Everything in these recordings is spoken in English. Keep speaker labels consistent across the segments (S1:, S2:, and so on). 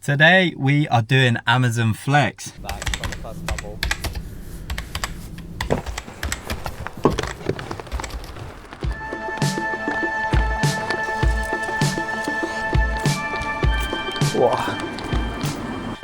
S1: Today we are doing Amazon Flex.
S2: Back from the first bubble.
S1: Wow.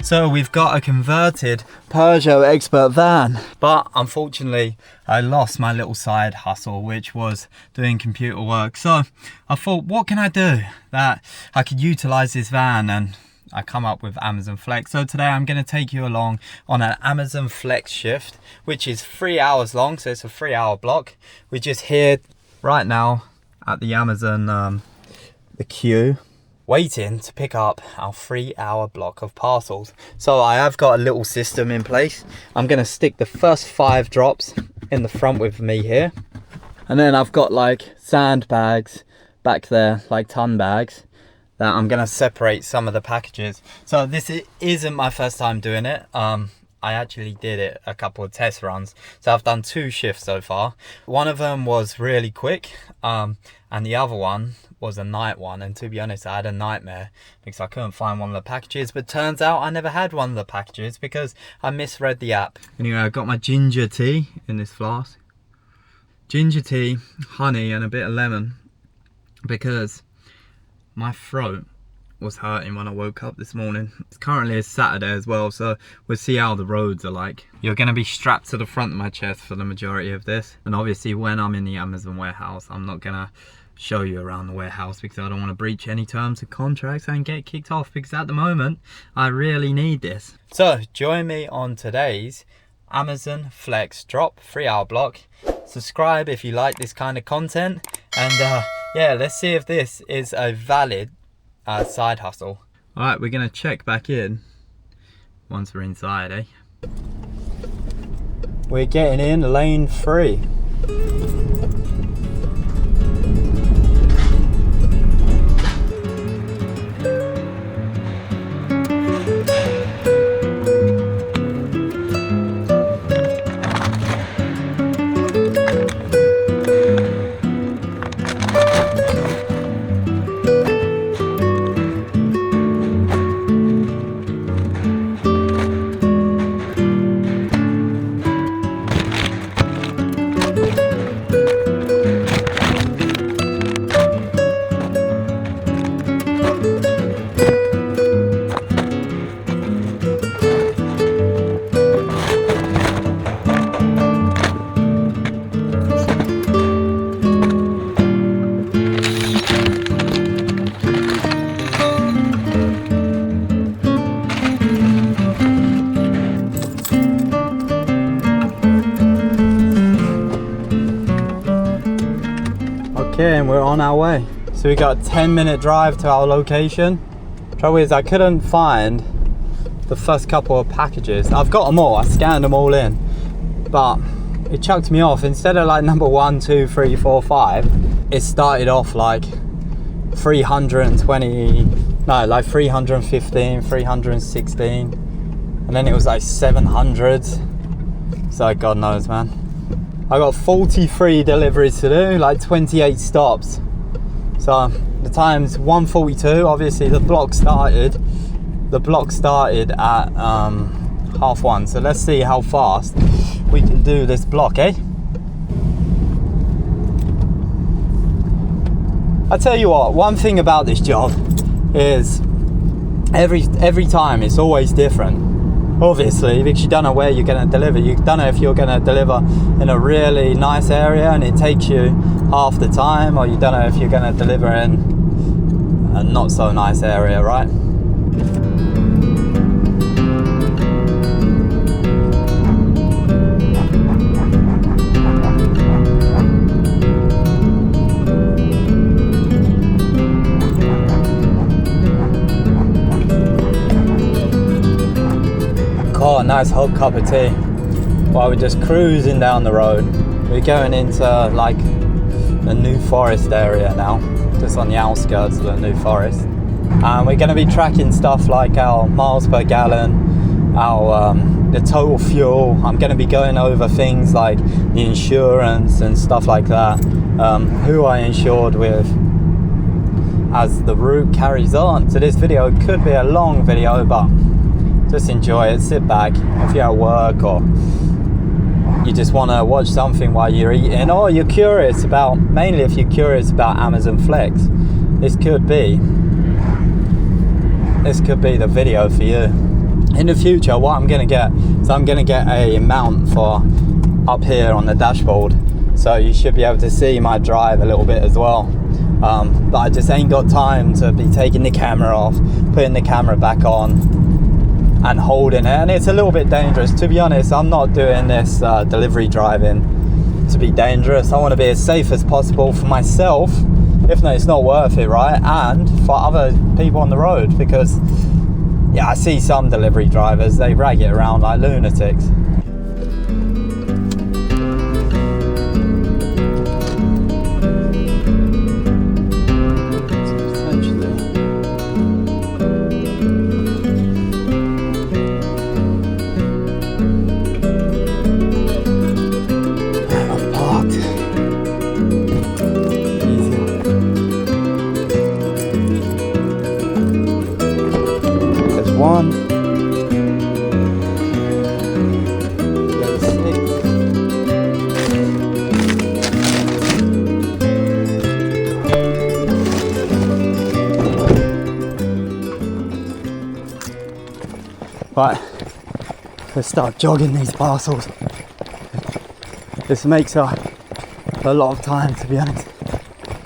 S1: So we've got a converted Peugeot Expert van, but unfortunately I lost my little side hustle, which was doing computer work. So I thought, what can I do that I could utilize this van? And I come up with Amazon Flex. So today I'm going to take you along on an Amazon Flex shift, which is 3 hours long. So it's a 3-hour block. We're just here right now at the Amazon, the queue, waiting to pick up our 3-hour block of parcels. So I have got a little system in place. I'm going to stick the first 5 drops in the front with me here. And then I've got like sandbags back there, like ton bags, that I'm gonna separate some of the packages. So this isn't my first time doing it. I actually did it a couple of test runs. So I've done 2 shifts so far. One of them was really quick, and the other one was a night one. And to be honest, I had a nightmare because I couldn't find one of the packages. But turns out I never had one of the packages because I misread the app. Anyway, I got my ginger tea in this flask. Ginger tea, honey, and a bit of lemon, because my throat was hurting when I woke up this morning. It's currently a Saturday as well, so we'll see how the roads are like. You're going to be strapped to the front of my chest for the majority of this. And obviously when I'm in the Amazon warehouse, I'm not going to show you around the warehouse because I don't want to breach any terms of contracts and get kicked off, because at the moment I really need this. So join me on today's Amazon Flex drop 3-hour block. Subscribe if you like this kind of content, and yeah, let's see if this is a valid side hustle. All right, we're gonna check back in once we're inside, eh? We're getting in lane 3. Okay, and we're on our way. So we got a 10-minute drive to our location. Trouble is, I couldn't find the first couple of packages. I've got them all, I scanned them all in, but it chucked me off. Instead of like number 1, 2, 3, 4, 5, it started off like 320, no, like 315, 316, and then it was like 700. So God knows, man. I got 43 deliveries to do, like 28 stops. So the time's 1:42. Obviously the block started at 1:30. So let's see how fast we can do this block, eh? I tell you what, one thing about this job is every time it's always different. Obviously, because you don't know where you're going to deliver. You don't know if you're going to deliver in a really nice area and it takes you half the time, or you don't know if you're going to deliver in a not so nice area, right? Oh, a nice hot cup of tea while we're just cruising down the road. We're going into like the New Forest area now, just on the outskirts of the New Forest, and we're going to be tracking stuff like our miles per gallon, our the total fuel. I'm going to be going over things like the insurance and stuff like that, who I insured with, as the route carries on. So this video could be a long video, but just enjoy it, sit back. If you're at work or you just want to watch something while you're eating, or you're curious about, mainly if you're curious about Amazon Flex, this could be the video for you. In the future, what I'm gonna get is I'm gonna get a mount for up here on the dashboard, so you should be able to see my drive a little bit as well. But I just ain't got time to be taking the camera off, putting the camera back on and holding it, and it's a little bit dangerous. To be honest, I'm not doing this delivery driving to be dangerous. I want to be as safe as possible for myself. If not, it's not worth it, right? And for other people on the road, because yeah, I see some delivery drivers, they rag it around like lunatics. One. Right, let's start jogging these parcels. This makes a lot of time, to be honest,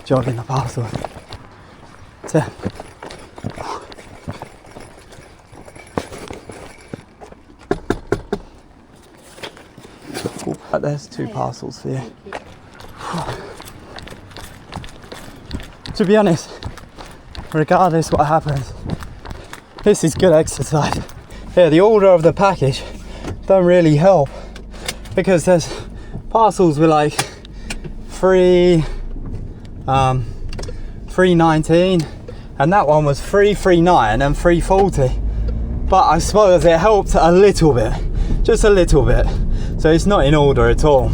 S1: jogging the parcels. So, there's 2 parcels for you. To be honest, regardless what happens, this is good exercise. Yeah, the order of the package don't really help, because there's parcels with like 319, and that one was 339 and 340. But I suppose it helped a little bit, just a little bit. So it's not in order at all.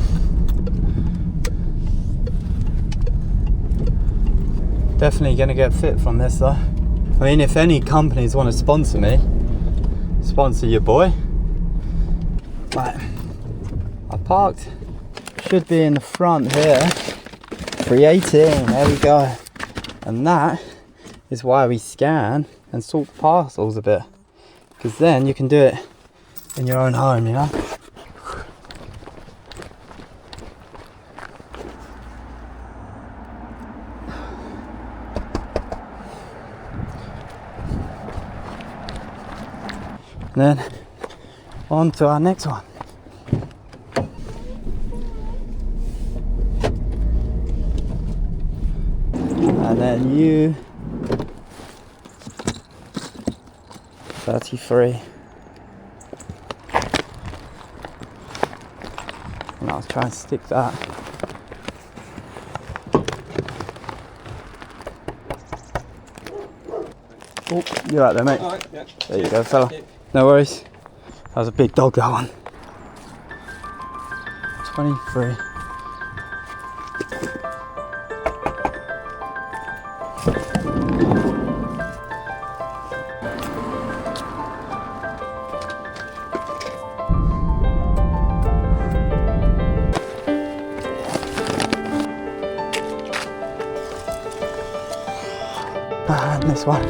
S1: Definitely gonna get fit from this though. I mean, if any companies want to sponsor me, sponsor your boy. Right, I parked, should be in the front here. 318, there we go. And that is why we scan and sort parcels a bit, because then you can do it in your own home, you know. And then on to our next one. And then you 33. And I'll try and stick that. Oh, you're right there, mate. Right, yeah. There you go, fella. No worries. That was a big dog, that one. 23. And this one.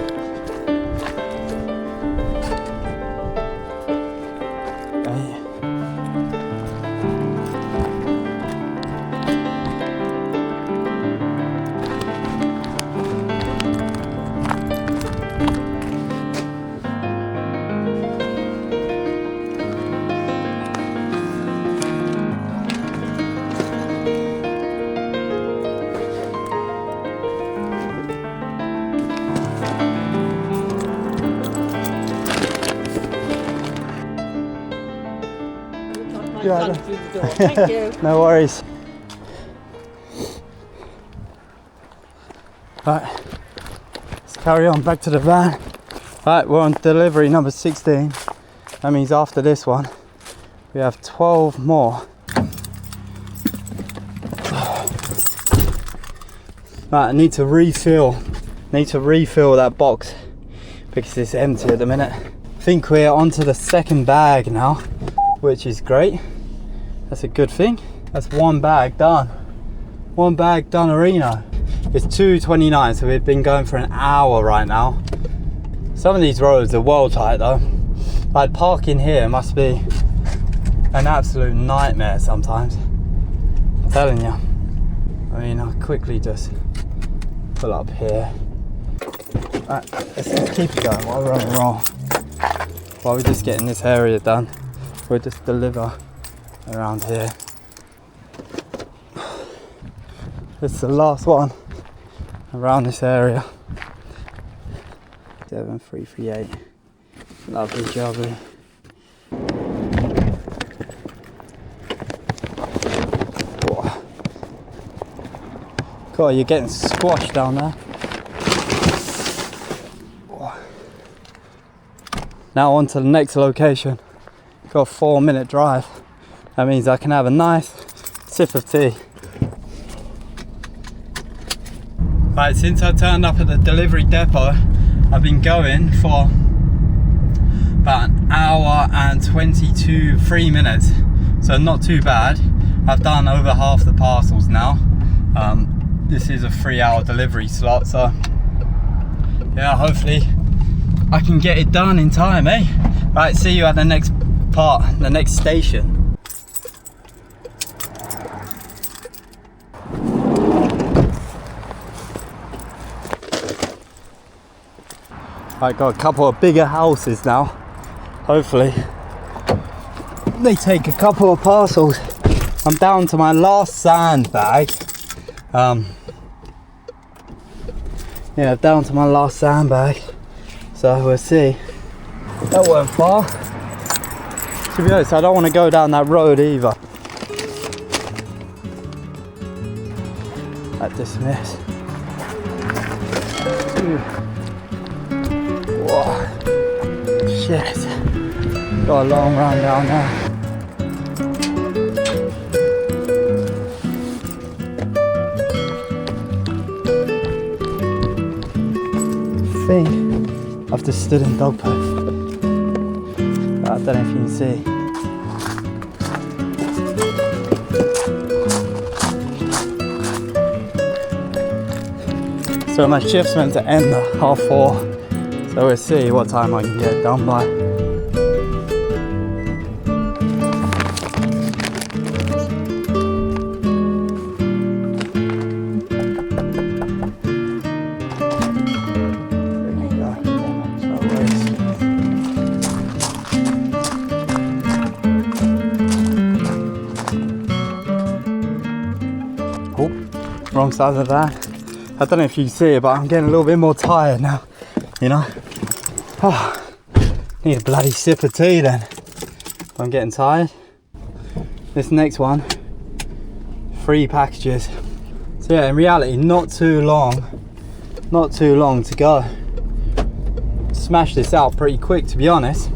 S2: Thank you.
S1: No worries. Right, let's carry on back to the van. Right, we're on delivery number 16. That means after this one, we have 12 more. Right, I need to refill Need to refill that box because it's empty at the minute. I think we're onto the second bag now, which is great. That's a good thing. That's one bag done. One bag done, Reno. It's 2:29, so we've been going for an hour right now. Some of these roads are well tight though. Like parking here must be an absolute nightmare sometimes. I'm telling you. I mean, I'll quickly just pull up here. Right, let's just keep it going while we're on a roll. While we're just getting this area done, we'll just deliver around here. This is the last one around this area. 7338. Lovely jubbly. God, you're getting squashed down there. Now on to the next location. Got a 4-minute drive. That means I can have a nice sip of tea. Right, since I turned up at the delivery depot, I've been going for about an hour and 3 minutes. So not too bad. I've done over half the parcels now. This is a 3-hour delivery slot, so yeah, hopefully I can get it done in time, eh? Right, see you at the next part, the next station. I got a couple of bigger houses now. Hopefully they take a couple of parcels. I'm down to my last sandbag. Yeah, down to my last sandbag. So we'll see. That weren't far. To be honest, I don't want to go down that road either. At Dismiss. Whoa. Shit. Got a long run down there. I've just stood in dog post. I don't know if you can see. So my shift's meant to end at 4:30, so we'll see what time I can get it done by. Wrong side of that. I don't know if you can see it, but I'm getting a little bit more tired now, you know. Oh, need a bloody sip of tea then. I'm getting tired. This next one, 3 packages. So yeah, in reality, not too long to go. Smash this out pretty quick, to be honest.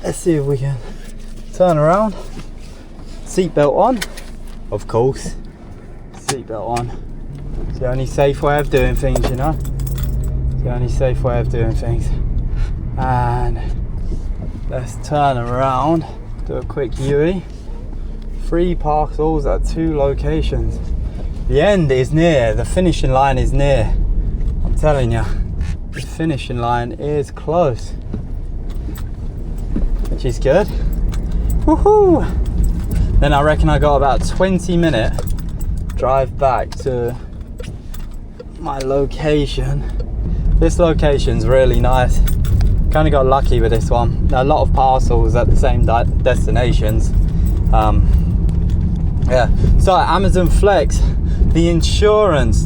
S1: Let's see if we can turn around. Seatbelt on, of course. Seatbelt on. It's the only safe way of doing things, you know. It's the only safe way of doing things. And let's turn around. Do a quick UE. 3 parcels at 2 locations. The end is near. The finishing line is near. I'm telling you, the finishing line is close. Which is good. Woohoo! Then I reckon I got about a 20-minute drive back to my location. This location's really nice. Kind of got lucky with this one. A lot of parcels at the same destinations. Yeah. So Amazon Flex the insurance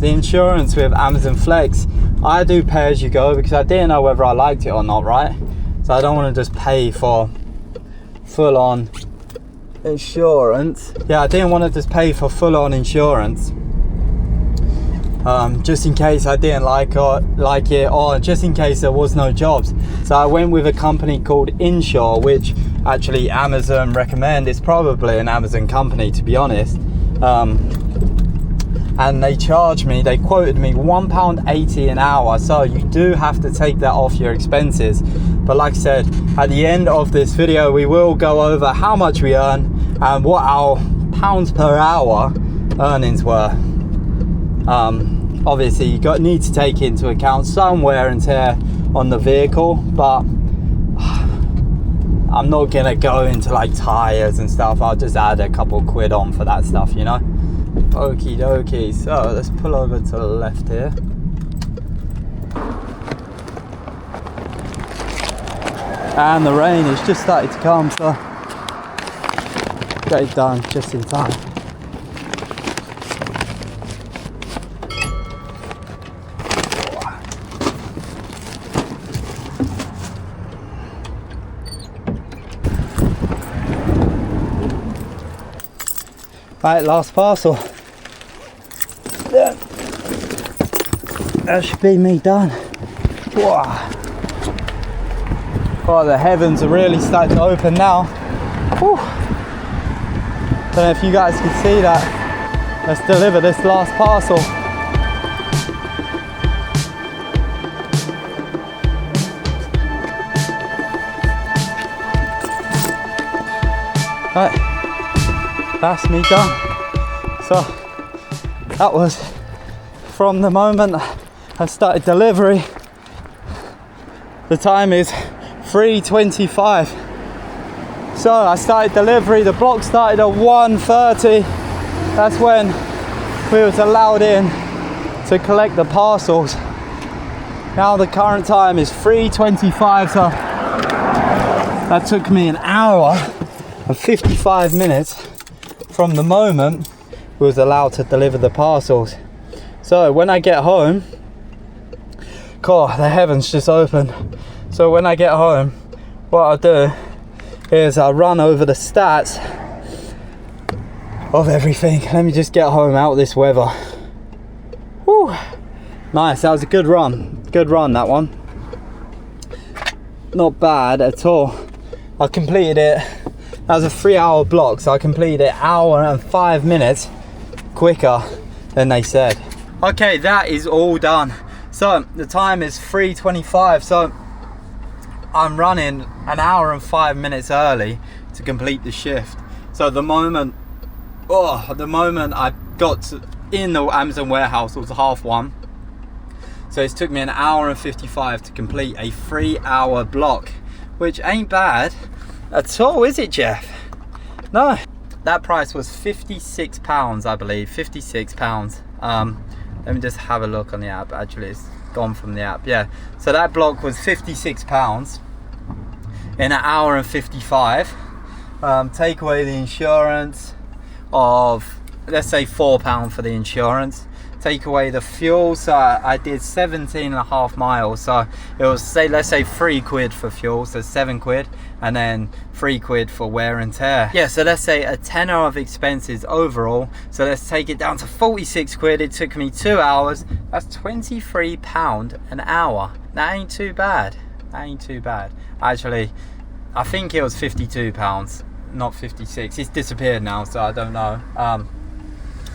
S1: with Amazon Flex, I do pay as you go because I didn't know whether I liked it or not, right? So I don't want to just pay for full on insurance. Yeah, I didn't want to just pay for full on insurance. Just in case I didn't like it, or just in case there was no jobs. So I went with a company called Insure, which actually Amazon recommend. It's probably an Amazon company, to be honest. And they quoted me £1.80 an hour. So you do have to take that off your expenses. But like I said, at the end of this video, we will go over how much we earn and what our pounds per hour earnings were. Obviously you need to take into account some wear and tear on the vehicle, but I'm not gonna go into like tires and stuff. I'll just add a couple quid on for that stuff, you know. Okie dokie, so let's pull over to the left here. And the rain has just started to come, so got it done just in time. Right, last parcel. That should be me done. Wow. Oh, the heavens are really starting to open now. Whew. Don't know if you guys can see that. Let's deliver this last parcel. Right. That's me done. So that was from the moment I started delivery. The time is 3:25. So I started delivery, the block started at 1:30. That's when we was allowed in to collect the parcels. Now the current time is 3:25, so that took me an hour and 55 minutes from the moment we was allowed to deliver the parcels. So when I get home, God, the heavens just opened. So when I get home, what I'll do is I'll run over the stats of everything. Let me just get home out of this weather. Whew. Nice, that was a good run. Good run, that one. Not bad at all. I completed it. That was a 3-hour block, so I completed it 1 hour and 5 minutes quicker than they said. Okay, that is all done. So the time is 3:25, so I'm running 1 hour and 5 minutes early to complete the shift. So the moment I got in the Amazon warehouse, it was 1:30. So it took me 1 hour and 55 to complete a 3-hour block, which ain't bad at all, is it, Jeff? No. That price was £56, I believe, £56. Let me just have a look on the app. Actually, it's gone from the app. Yeah, so that block was £56 in 1 hour and 55. Take away the insurance of, let's say, £4 for the insurance. Take away the fuel, so I did 17.5 miles, so it was, say, let's say 3 quid for fuel, so 7 quid, and then 3 quid for wear and tear. Yeah, so let's say a tenner of expenses overall, so let's take it down to 46 quid. It took me 2 hours. That's £23 an hour. That ain't too bad. That ain't too bad. Actually, I think it was £52, not 56. It's disappeared now, so I don't know.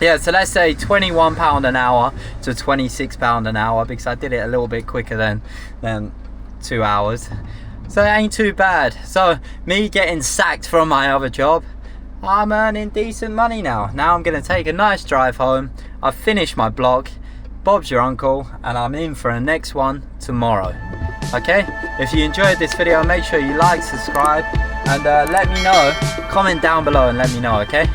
S1: Yeah, so let's say £21 an hour to £26 an hour, because I did it a little bit quicker than 2 hours. So that ain't too bad. So me getting sacked from my other job, I'm earning decent money now. Now I'm gonna take a nice drive home. I've finished my block. Bob's your uncle, and I'm in for a next one tomorrow. Okay? If you enjoyed this video, make sure you like, subscribe, and let me know. Comment down below and let me know, okay?